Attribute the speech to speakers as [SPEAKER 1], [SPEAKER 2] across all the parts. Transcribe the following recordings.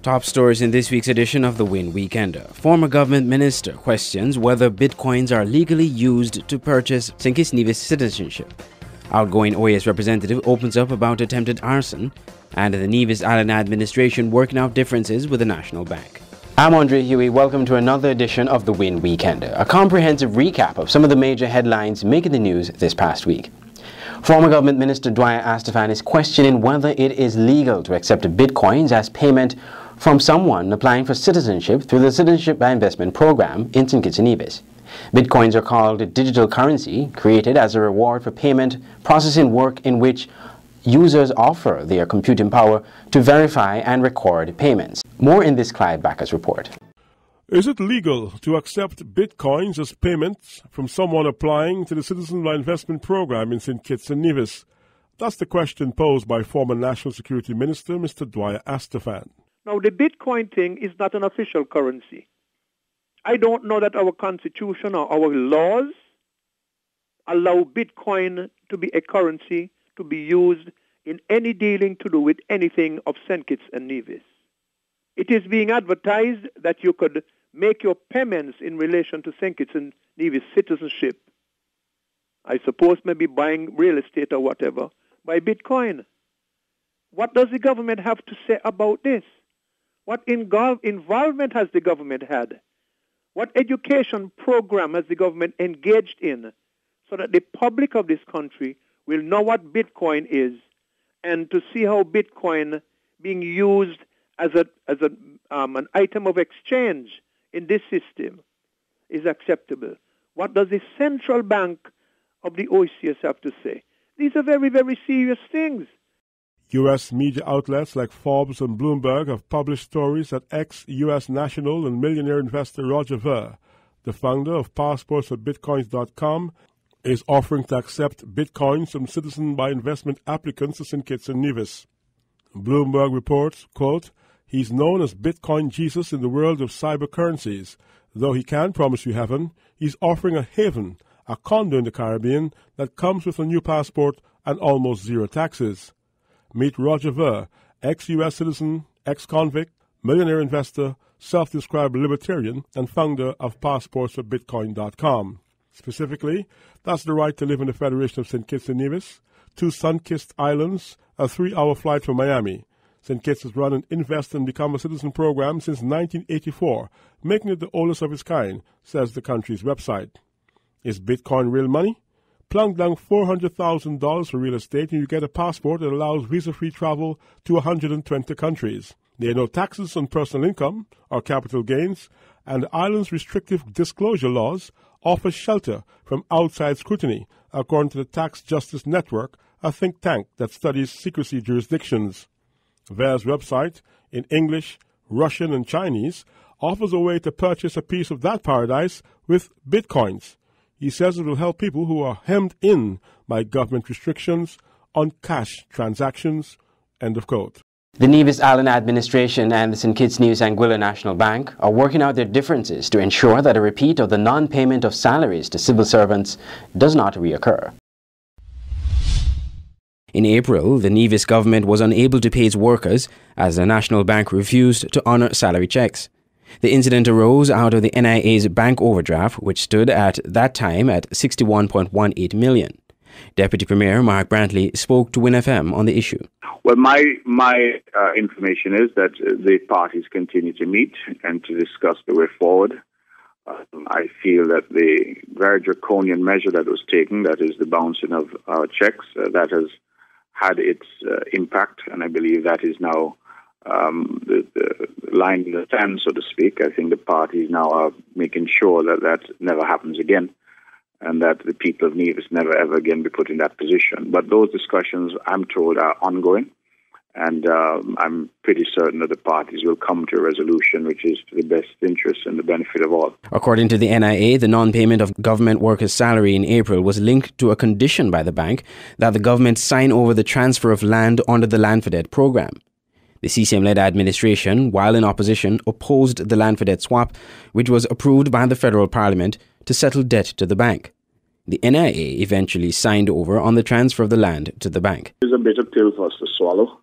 [SPEAKER 1] Top stories in this week's edition of the Winn Weekender. Former government minister questions whether bitcoins are legally used to purchase St. Kitts Nevis citizenship. Outgoing OAS representative opens up about attempted arson, and the Nevis Island administration working out differences with the National Bank. I'm Andre Huey. Welcome to another edition of the Winn Weekender, a comprehensive recap of some of the major headlines making the news this past week. Former Government Minister Dwight Astafan is questioning whether it is legal to accept bitcoins as payment from someone applying for citizenship through the Citizenship by Investment program in St. Kitts and Nevis. Bitcoins are called digital currency, created as a reward for payment processing work in which users offer their computing power to verify and record payments. More in this Clyde Backus report.
[SPEAKER 2] Is it legal to accept bitcoins as payments from someone applying to the Citizen by Investment program in St. Kitts and Nevis? That's the question posed by former National Security Minister Mr. Dwight Astafan.
[SPEAKER 3] Now, the Bitcoin thing is not an official currency. I don't know that our Constitution or our laws allow Bitcoin to be a currency to be used in any dealing to do with anything of St. Kitts and Nevis. It is being advertised that you could make your payments in relation to St. Kitts and Nevis citizenship. I suppose maybe buying real estate or whatever by Bitcoin. What does the government have to say about this? What involvement has the government had? What education program has the government engaged in so that the public of this country will know what Bitcoin is and to see how Bitcoin being used as an item of exchange in this system is acceptable? What does the central bank of the OAS have to say? These are very, very serious things.
[SPEAKER 2] U.S. media outlets like Forbes and Bloomberg have published stories that ex-U.S. national and millionaire investor Roger Ver, the founder of passports@bitcoins.com, is offering to accept bitcoins from citizen by investment applicants to St. Kitts and Nevis. Bloomberg reports, quote, "He's known as Bitcoin Jesus in the world of cyber currencies. Though he can promise you heaven, he's offering a haven, a condo in the Caribbean that comes with a new passport and almost zero taxes." Meet Roger Ver, ex-U.S. citizen, ex-convict, millionaire investor, self-described libertarian, and founder of passports@bitcoin.com. Specifically, that's the right to live in the Federation of St. Kitts and Nevis, 2 sun-kissed islands, a 3-hour flight from Miami. St. Kitts has run an Invest and Become a Citizen program since 1984, making it the oldest of its kind, says the country's website. Is Bitcoin real money? Plunk down $400,000 for real estate and you get a passport that allows visa-free travel to 120 countries. There are no taxes on personal income or capital gains, and the island's restrictive disclosure laws offer shelter from outside scrutiny, according to the Tax Justice Network, a think tank that studies secrecy jurisdictions. Ver's website, in English, Russian, and Chinese, offers a way to purchase a piece of that paradise with bitcoins. He says it will help people who are hemmed in by government restrictions on cash transactions. End of quote.
[SPEAKER 1] The Nevis Island administration and the St. Kitts Nevis Anguilla National Bank are working out their differences to ensure that a repeat of the non-payment of salaries to civil servants does not reoccur. In April, the Nevis government was unable to pay its workers as the National Bank refused to honor salary checks. The incident arose out of the NIA's bank overdraft, which stood at that time at $61.18 million. Deputy Premier Mark Brantley spoke to Winn FM on the issue.
[SPEAKER 4] Well, my information is that the parties continue to meet and to discuss the way forward. I feel that the very draconian measure that was taken, that is the bouncing of our checks, that has had its impact, and I believe that is now the line in the sand, so to speak. I think the parties now are making sure that that never happens again and that the people of Nevis never ever again be put in that position. But those discussions, I'm told, are ongoing, and I'm pretty certain that the parties will come to a resolution which is to the best interest and the benefit of all.
[SPEAKER 1] According to the NIA, the non-payment of government workers' salary in April was linked to a condition by the bank that the government sign over the transfer of land under the Land for Debt program. The CCM-led administration, while in opposition, opposed the Land for Debt swap, which was approved by the federal parliament to settle debt to the bank. The NIA eventually signed over on the transfer of the land to the bank.
[SPEAKER 4] It's a bitter pill for us to swallow,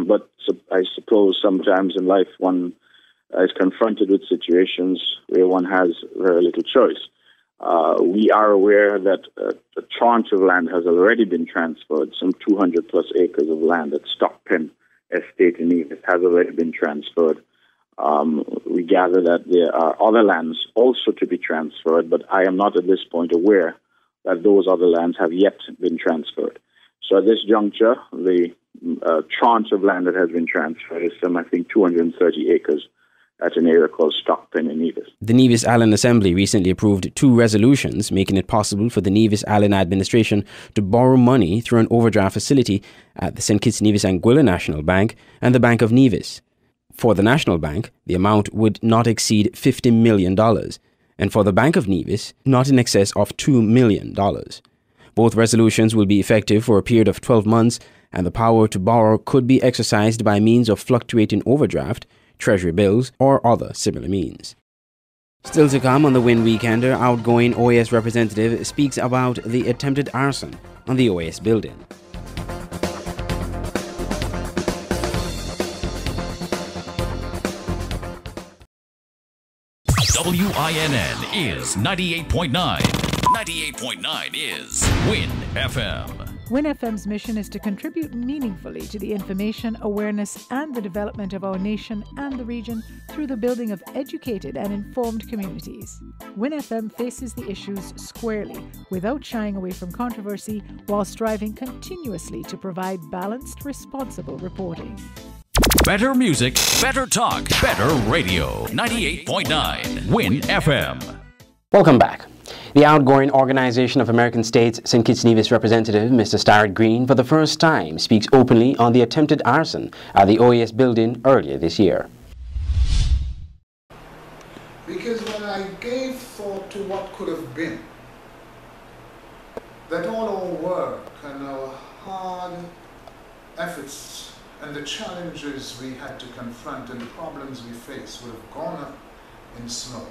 [SPEAKER 4] but I suppose sometimes in life one is confronted with situations where one has very little choice. We are aware that a tranche of land has already been transferred. Some 200 plus acres of land at Stockpen Estate in Nevis has already been transferred. We gather that there are other lands also to be transferred, but I am not at this point aware that those other lands have yet been transferred. So at this juncture, the tranche of land that has been transferred is some, I think, 230 acres at an area called Stockpen in Nevis.
[SPEAKER 1] The Nevis Island Assembly recently approved 2 resolutions making it possible for the Nevis Island administration to borrow money through an overdraft facility at the St. Kitts Nevis Anguilla National Bank and the Bank of Nevis. For the National Bank, the amount would not exceed $50 million, and for the Bank of Nevis, not in excess of $2 million. Both resolutions will be effective for a period of 12 months, and the power to borrow could be exercised by means of fluctuating overdraft, treasury bills, or other similar means. Still to come on the Winn Weekender, outgoing OAS representative speaks about the attempted arson on the OAS building.
[SPEAKER 5] WINN is 98.9. 98.9 is Winn FM.
[SPEAKER 6] Winn FM's mission is to contribute meaningfully to the information, awareness, and the development of our nation and the region through the building of educated and informed communities. Winn FM faces the issues squarely, without shying away from controversy, while striving continuously to provide balanced, responsible reporting.
[SPEAKER 5] Better music, better talk, better radio. 98.9 Winn FM.
[SPEAKER 1] Welcome back. The outgoing Organization of American States St. Kitts Nevis representative, Mr. Starret Greene, for the first time speaks openly on the attempted arson at the OAS building earlier this year.
[SPEAKER 7] Because when I gave thought to what could have been, that all our work and our hard efforts and the challenges we had to confront and the problems we faced would have gone up in smoke,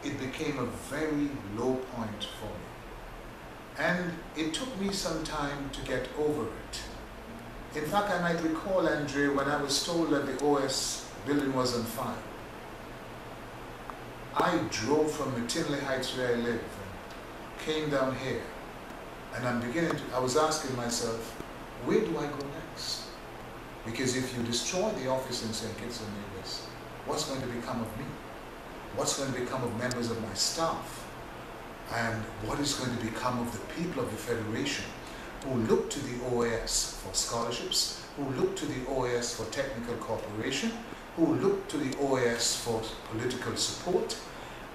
[SPEAKER 7] it became a very low point for me. And it took me some time to get over it. In fact, I might recall, Andre, when I was told that the OAS building was on fire. I drove from McTinley Heights where I live and came down here. And I was asking myself, where do I go next? Because if you destroy the office in St. Kitts and Nevis, what's going to become of me? What's going to become of members of my staff? And what is going to become of the people of the Federation who look to the OAS for scholarships, who look to the OAS for technical cooperation, who look to the OAS for political support?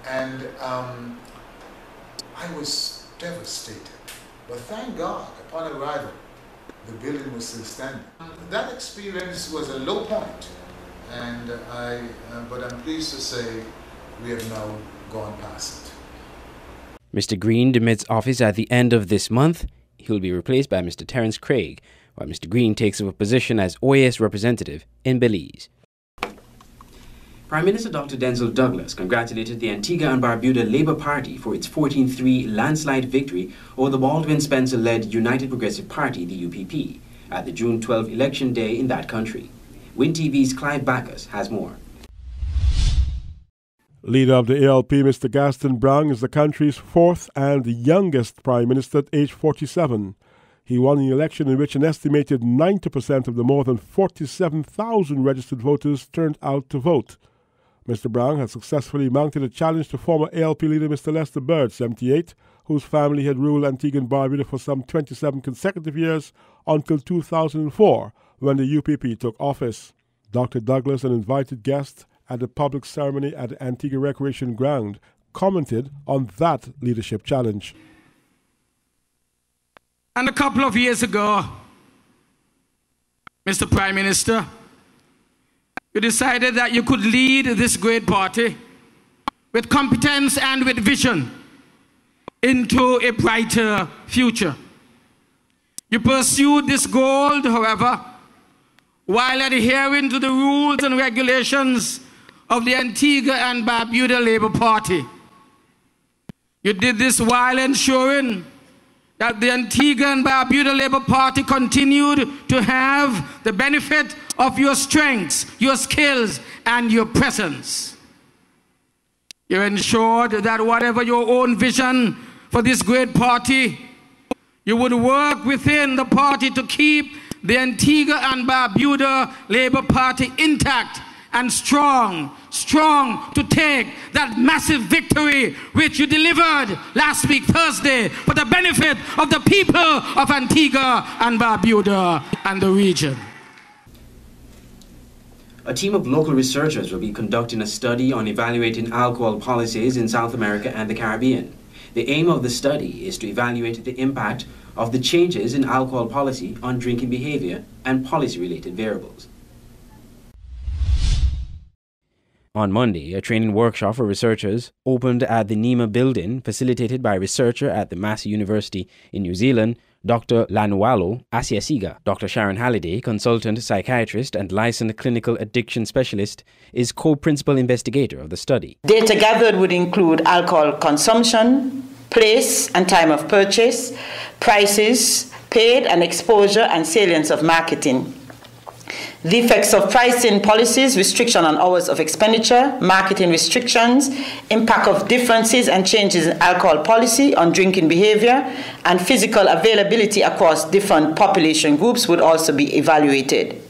[SPEAKER 7] And I was devastated. But thank God, upon arrival, the building was still standing. That experience was a low point, and but I'm pleased to say we have now gone past it.
[SPEAKER 1] Mr. Greene demits office at the end of this month. He will be replaced by Mr. Terence Craig, while Mr. Greene takes up a position as OAS representative in Belize. Prime Minister Dr. Denzil Douglas congratulated the Antigua and Barbuda Labour Party for its 14-3 landslide victory over the Baldwin Spencer-led United Progressive Party, the UPP, at the June 12 election day in that country. Winn TV's Clive Backus has more.
[SPEAKER 2] Leader of the ALP, Mr. Gaston Browne, is the country's fourth and youngest Prime Minister at age 47. He won an election in which an estimated 90% of the more than 47,000 registered voters turned out to vote. Mr. Browne had successfully mounted a challenge to former ALP leader Mr. Lester Bird, 78, whose family had ruled Antigua and Barbuda for some 27 consecutive years until 2004, when the UPP took office. Dr. Douglas, an invited guest at the public ceremony at the Antigua Recreation Ground, commented on that leadership challenge.
[SPEAKER 8] And a couple of years ago, Mr. Prime Minister, you decided that you could lead this great party with competence and with vision into a brighter future. You pursued this goal, however, while adhering to the rules and regulations of the Antigua and Barbuda Labour Party. You did this while ensuring that the Antigua and Barbuda Labour Party continued to have the benefit of your strengths, your skills, and your presence. You ensured that whatever your own vision for this great party, you would work within the party to keep the Antigua and Barbuda Labour Party intact and strong to take that massive victory which you delivered last week Thursday for the benefit of the people of Antigua and Barbuda and the region.
[SPEAKER 1] A team of local researchers will be conducting a study on evaluating alcohol policies in South America and the Caribbean. The aim of the study is to evaluate the impact of the changes in alcohol policy on drinking behavior and policy-related variables. On Monday, a training workshop for researchers opened at the NEMA building, facilitated by a researcher at the Massey University in New Zealand, Dr. Lanualo Asiasiga. Dr. Sharon Halliday, consultant psychiatrist and licensed clinical addiction specialist, is co-principal investigator of the study.
[SPEAKER 9] Data gathered would include alcohol consumption, place and time of purchase, prices, paid and exposure and salience of marketing. The effects of pricing policies, restriction on hours of expenditure, marketing restrictions, impact of differences and changes in alcohol policy on drinking behavior, and physical availability across different population groups would also be evaluated.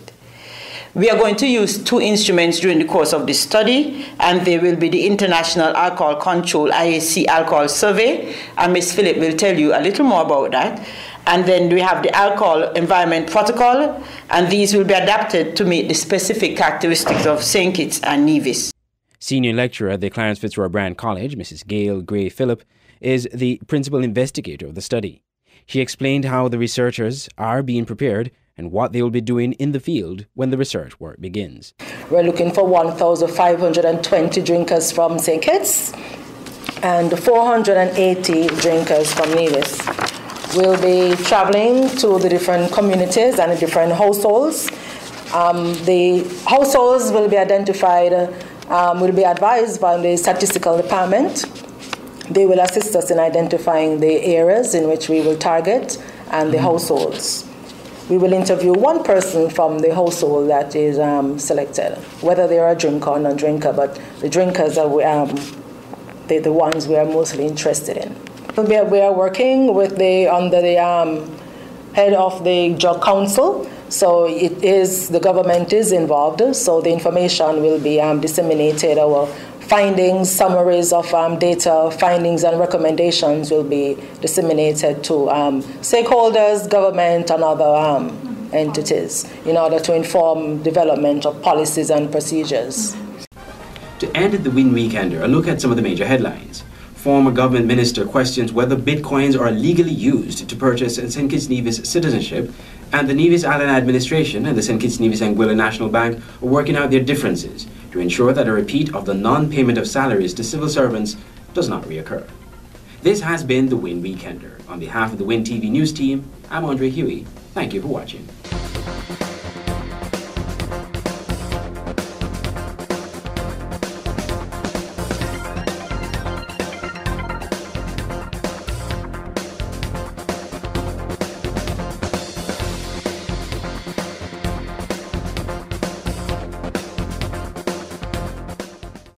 [SPEAKER 9] We are going to use two instruments during the course of this study, and they will be the International Alcohol Control IAC Alcohol Survey, and Ms. Phillip will tell you a little more about that. And then we have the Alcohol Environment Protocol, and these will be adapted to meet the specific characteristics of St. Kitts and Nevis.
[SPEAKER 1] Senior lecturer at the Clarence Fitzroy Brand College, Mrs. Gail Gray Phillip, is the principal investigator of the study. She explained how the researchers are being prepared and what they will be doing in the field when the research work begins.
[SPEAKER 10] We're looking for 1,520 drinkers from St. Kitts and 480 drinkers from Nevis. We'll be traveling to the different communities and the different households. The households will be identified, will be advised by the statistical department. They will assist us in identifying the areas in which we will target and the households. We will interview one person from the household that is selected, whether they are a drinker or non-drinker, but the drinkers are the ones we are mostly interested in. We are working with under the head of the Drug Council, so the government is involved, so the information will be disseminated. Our findings, summaries of data, findings and recommendations will be disseminated to stakeholders, government and other entities in order to inform development of policies and procedures.
[SPEAKER 1] To end the Winn Weekender, a look at some of the major headlines. Former government minister questions whether bitcoins are legally used to purchase St. Kitts Nevis citizenship, and the Nevis Island administration and the St. Kitts Nevis Anguilla National Bank are working out their differences to ensure that a repeat of the non-payment of salaries to civil servants does not reoccur. This has been the Winn Weekender. On behalf of the Winn TV News team, I'm Andre Huey. Thank you for watching.